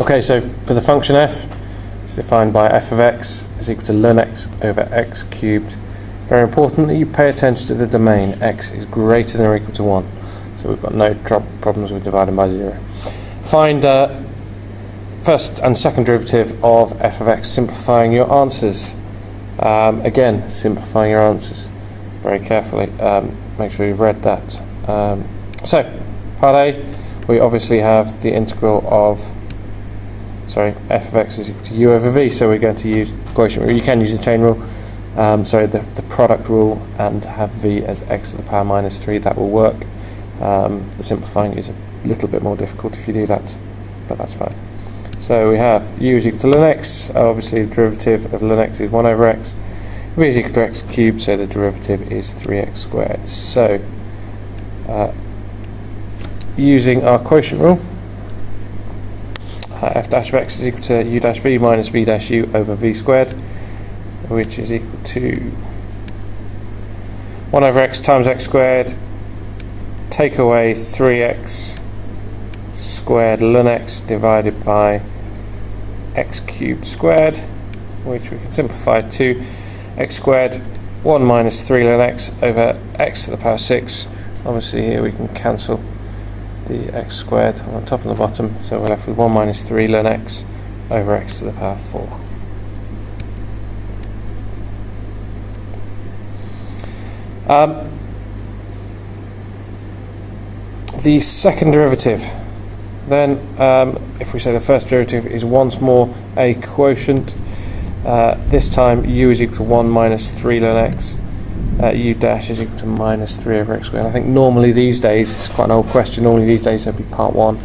Okay, so for the function f, it's defined by f of x is equal to ln x over x cubed. Very important that you pay attention to the domain. X is greater than or equal to 1. So we've got no problems with dividing by 0. Find first and second derivative of f of x, simplifying your answers. Again, simplifying your answers very carefully. Make sure you've read that. So, part A, we obviously have the integral of, f of x is equal to u over v, so we're going to use quotient rule. You can use the chain rule, the product rule, and have v as x to the power minus 3. That will work. The simplifying is a little bit more difficult if you do that, but that's fine. So we have u is equal to ln x. Obviously the derivative of ln x is 1 over x. V is equal to x cubed, so the derivative is 3x squared. So using our quotient rule, f dash of x is equal to u dash v minus v dash u over v squared, which is equal to 1 over x times x squared, take away 3x squared ln x divided by x cubed squared, which we can simplify to x squared 1 minus 3 ln x over x to the power 6. Obviously here we can cancel the x squared on the top and the bottom, so we're left with 1 minus 3 ln x over x to the power 4. The second derivative, then if we say the first derivative is once more a quotient, this time u is equal to 1 minus 3 ln x, u dash is equal to minus 3 over x squared. I think normally these days, it's quite an old question, normally these days there'd be part 1,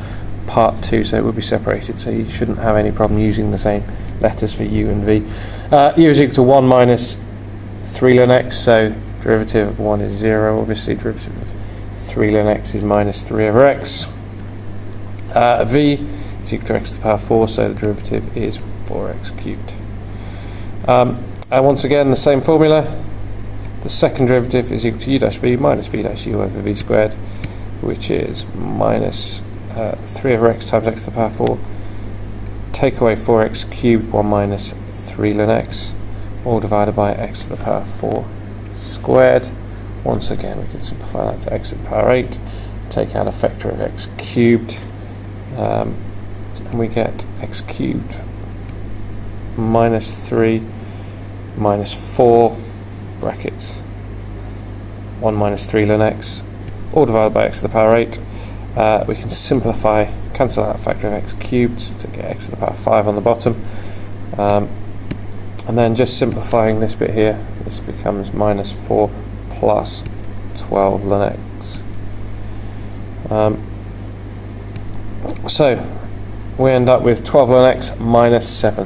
part 2, so it would be separated, so you shouldn't have any problem using the same letters for u and v. U is equal to 1 minus 3 ln x, so derivative of 1 is 0, obviously derivative of 3 ln x is minus 3 over x. V is equal to x to the power 4, so the derivative is 4x cubed. And once again, the same formula. The second derivative is equal to u dash v minus v dash u over v squared, which is minus 3 over x times x to the power 4. Take away 4x cubed, 1 minus 3 ln x, all divided by x to the power 4 squared. Once again, we can simplify that to x to the power 8. Take out a factor of x cubed, and we get x cubed minus 3 minus 4 brackets 1 minus 3 ln x, all divided by x to the power 8. We can simplify, cancel out a factor of x cubed to get x to the power 5 on the bottom, and then just simplifying this bit here, this becomes minus 4 plus 12 ln x. So we end up with 12 ln x minus 7,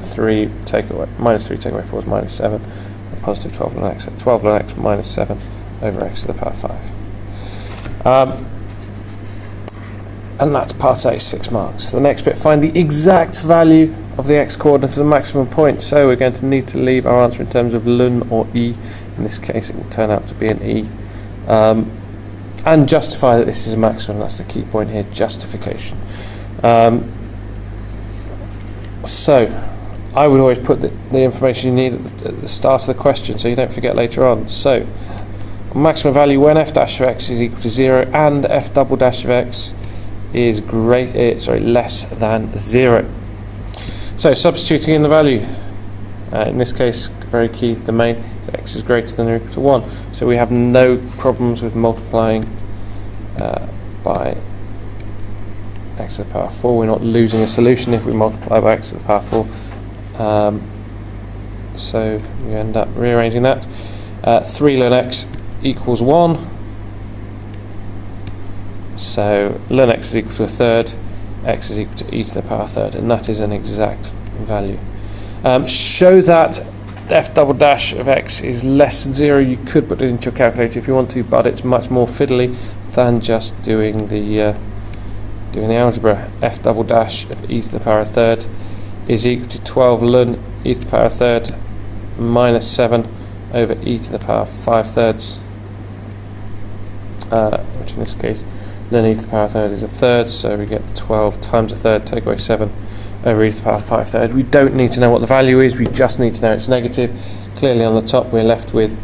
minus 3 take away 4 is minus 7, and positive 12 ln x, so 12 ln x minus 7 over x to the power 5. And that's part A, 6 marks. The next bit, find the exact value of the x coordinate to the maximum point. So we're going to need to leave our answer in terms of ln or e. In this case it will turn out to be an e. And justify that this is a maximum. That's the key point here, justification. So I would always put the information you need at the start of the question so you don't forget later on. So maximum value when f dash of x is equal to 0 and f double dash of x is less than 0. So substituting in the value, in this case very key domain, so x is greater than or equal to 1, so we have no problems with multiplying by x to the power 4. We're not losing a solution if we multiply by x to the power 4, so we end up rearranging that. 3 ln x equals 1, so ln x is equal to a third, x is equal to e to the power third, and that is an exact value. Show that f double dash of x is less than 0. You could put it into your calculator if you want to, but it's much more fiddly than just doing the algebra. F double dash of e to the power third is equal to 12 ln e to the power third minus 7 over e to the power 5 thirds, which in this case ln e to the power third is a third, so we get 12 times a third, take away 7, over e to the power 5/3. We don't need to know what the value is, we just need to know it's negative. Clearly on the top we're left with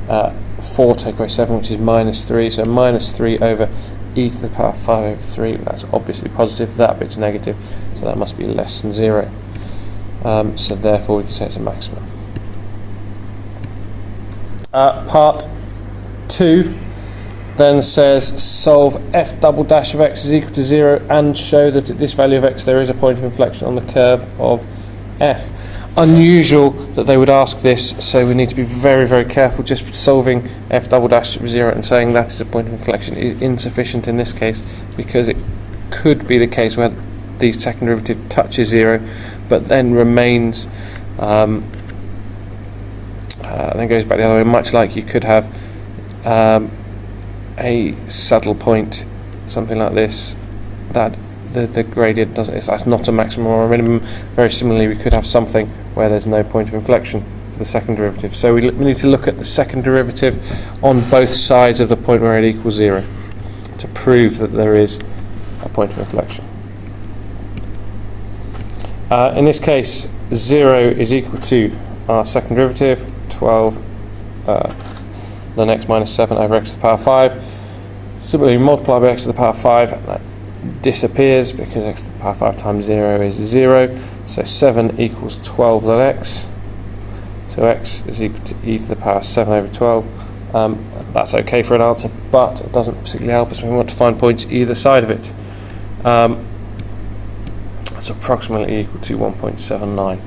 4 take away 7, which is minus 3, so minus 3 over e to the power 5 over 3, that's obviously positive, that bit's negative, so that must be less than 0. So therefore we can say it's a maximum. Part 2 then says solve f double dash of x is equal to 0 and show that at this value of x there is a point of inflection on the curve of f. Unusual that they would ask this, so we need to be very, very careful. Just solving f double dash of 0 and saying that is a point of inflection is insufficient in this case, because it could be the case where the second derivative touches 0 but then remains then goes back the other way, much like you could have a saddle point, something like this, that the gradient doesn't, that's not a maximum or a minimum. Very similarly, we could have something where there's no point of inflection for the second derivative. So we need to look at the second derivative on both sides of the point where it equals 0 to prove that there is a point of inflection. In this case, 0 is equal to our second derivative, 12 ln x minus 7 over x to the power 5. Similarly, multiply by x to the power 5, and that disappears because x to the power 5 times 0 is 0. So 7 equals 12 ln x. So x is equal to e to the power 7 over 12. That's okay for an answer, but it doesn't particularly help us when we want to find points either side of it. That's approximately equal to 1.79.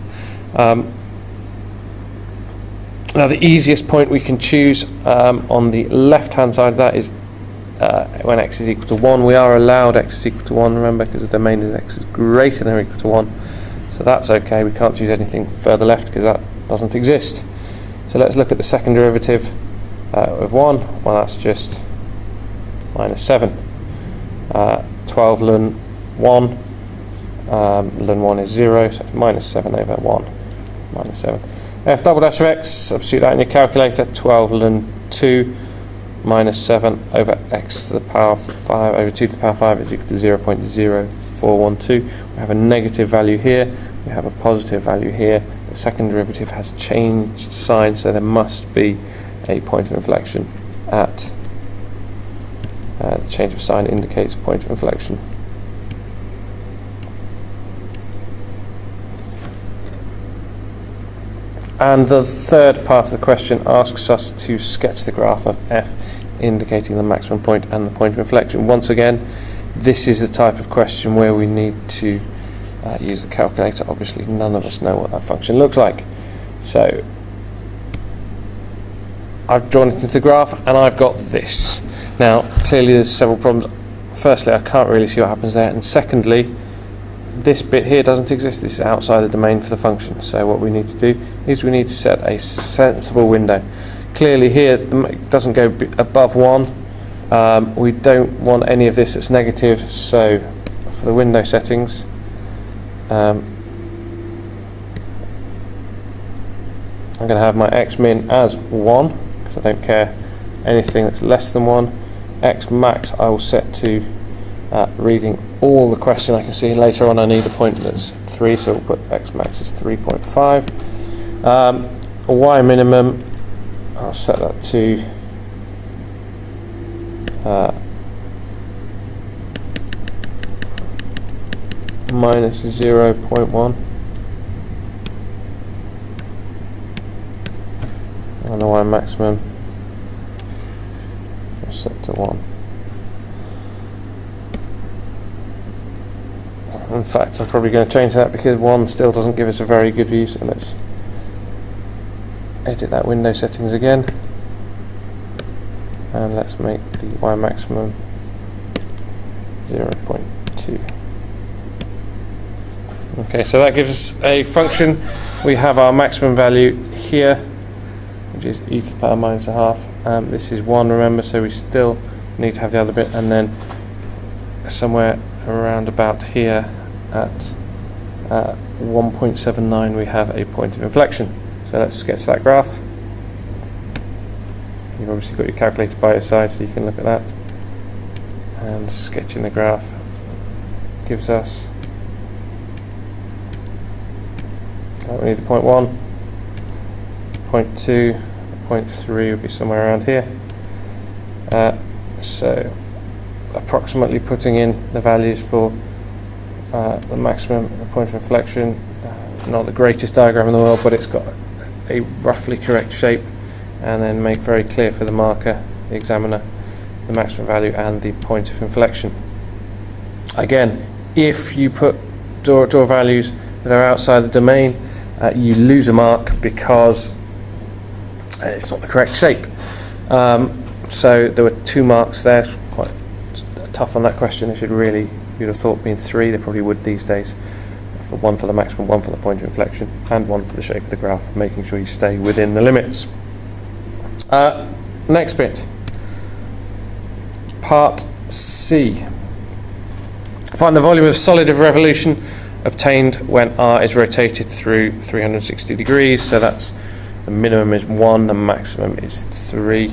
Now the easiest point we can choose on the left hand side of that is when x is equal to 1. We are allowed x is equal to 1, remember, because the domain is x is greater than or equal to 1. So that's okay, we can't choose anything further left because that doesn't exist. So let's look at the second derivative of 1. Well, that's just minus 7. 12 ln 1. Ln 1 is 0, so it's minus 7 over 1. Minus 7. F double dash of x, substitute that in your calculator, 12 ln 2 minus 7 over x to the power 5 over 2 to the power 5 is equal to 0.0412. We have a negative value here, we have a positive value here. The second derivative has changed sign, so there must be a point of inflection at the change of sign indicates a point of inflection. And the third part of the question asks us to sketch the graph of f, indicating the maximum point and the point of inflection. Once again, this is the type of question where we need to use the calculator. Obviously, none of us know what that function looks like. So, I've drawn it into the graph, and I've got this. Now, clearly there's several problems. Firstly, I can't really see what happens there, and secondly, this bit here doesn't exist. This is outside the domain for the function. So what we need to do is we need to set a sensible window. Clearly here it doesn't go above 1. We don't want any of this that's negative, so for the window settings I'm going to have my x min as 1 because I don't care anything that's less than 1. X max I will set to reading all the question I can see. Later on I need a point that's 3, so we'll put x max as 3.5. Y minimum I'll set that to minus 0.1, and the Y maximum I'll set to 1. In fact, I'm probably going to change that because 1 still doesn't give us a very good view, so let's edit that window settings again, and let's make the Y maximum 0.2. Okay, so that gives us a function. We have our maximum value here, which is e to the power minus a half. This is 1, remember, so we still need to have the other bit, and then somewhere around about here at 1.79 we have a point of inflection. So let's sketch that graph. You've obviously got your calculator by your side, so you can look at that. And sketching the graph gives us We need the 0.1, 0.2, 0.3 would be somewhere around here. So approximately putting in the values for the maximum, the point of inflection. Not the greatest diagram in the world, but it's got a roughly correct shape, and then make very clear for the marker, the examiner, the maximum value and the point of inflection. Again, if you draw values that are outside the domain, you lose a mark because it's not the correct shape. So there were 2 marks there. Quite tough on that question. You'd have thought being 3. They probably would these days. For 1 for the maximum, 1 for the point of inflection, and 1 for the shape of the graph, making sure you stay within the limits. Next bit, part C. Find the volume of solid of revolution obtained when R is rotated through 360 degrees. So that's the minimum is 1, the maximum is 3.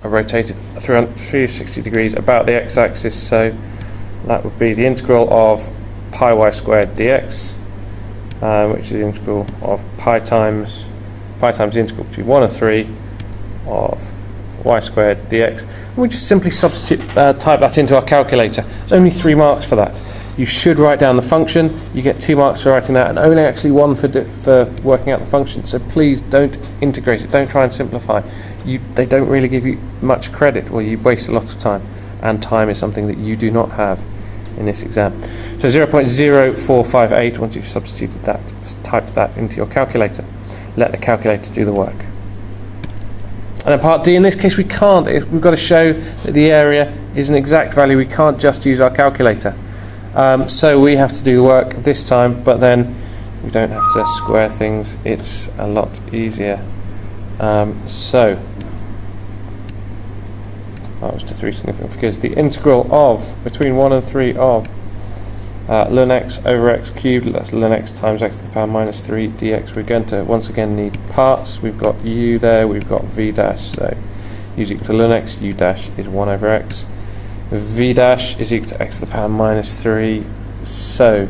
I rotated 360 degrees about the x-axis, so that would be the integral of pi y squared dx, which is the integral of pi times the integral between 1 and 3 of y squared dx. And we just simply type that into our calculator. There's only 3 marks for that. You should write down the function. You get 2 marks for writing that, and only actually 1 for working out the function. So please don't integrate it. Don't try and simplify. They don't really give you much credit, or you waste a lot of time, and time is something that you do not have in this exam. So 0.0458, once you've substituted that, typed that into your calculator. Let the calculator do the work. And then part D, in this case we can't. We've got to show that the area is an exact value. We can't just use our calculator. So we have to do the work this time, but then we don't have to square things. It's a lot easier. So that was to 3 significant figures. The integral of between 1 and 3 of ln x over x cubed, that's ln x times x to the power minus 3 dx. We're going to once again need parts. We've got u there, we've got v dash, so u is equal to ln x, u dash is 1 over x. V dash is equal to x to the power minus 3. So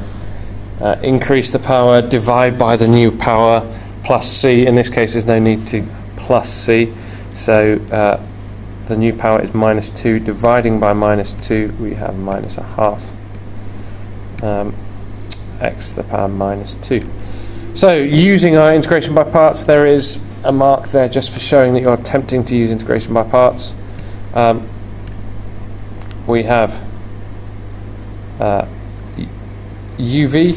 increase the power, divide by the new power, plus c. In this case there's no need to plus c. So the new power is minus 2. Dividing by minus 2, we have minus a half x to the power minus 2. So using our integration by parts, there is a mark there just for showing that you're attempting to use integration by parts. We have uv,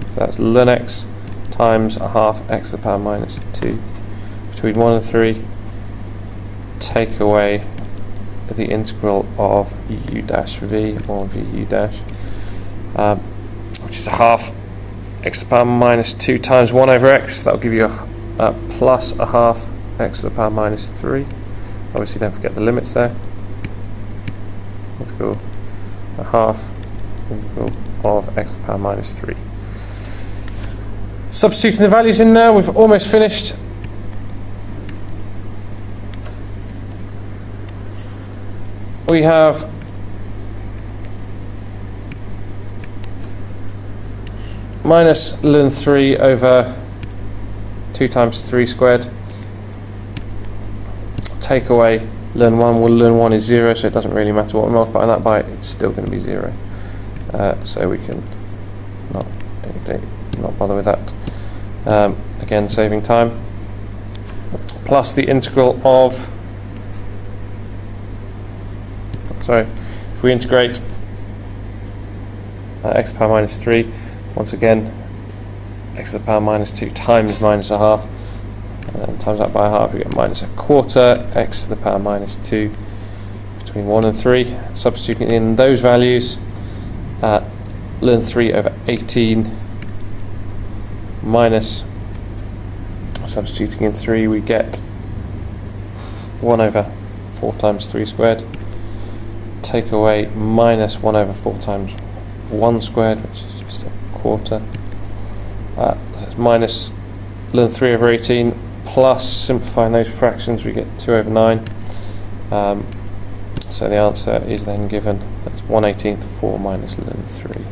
so that's ln x times a half x to the power minus 2 between 1 and 3. Take away the integral of u dash v, or vu dash, which is a half x to the power minus 2 times 1 over x. That will give you a plus a half x to the power minus 3. Obviously don't forget the limits there. Integral a half integral of x to the power minus 3. Substituting the values in now, we've almost finished. We have minus ln 3 over 2 times 3 squared. Take away ln 1. Well, ln 1 is 0, so it doesn't really matter what we're multiplying that by, it's still going to be 0. So we can not bother with that. Again, saving time. Plus the integral of, if we integrate x to the power minus 3, once again x to the power minus 2 times minus a half, and then times that by a half, we get minus a quarter x to the power minus 2 between 1 and 3. Substituting in those values, ln 3 over 18 minus, substituting in 3, we get 1 over 4 times 3 squared. Take away minus 1 over 4 times 1 squared, which is just a quarter. That's minus ln 3 over 18, plus, simplifying those fractions, we get 2 over 9. So the answer is then given, that's 1/18 4 minus ln 3.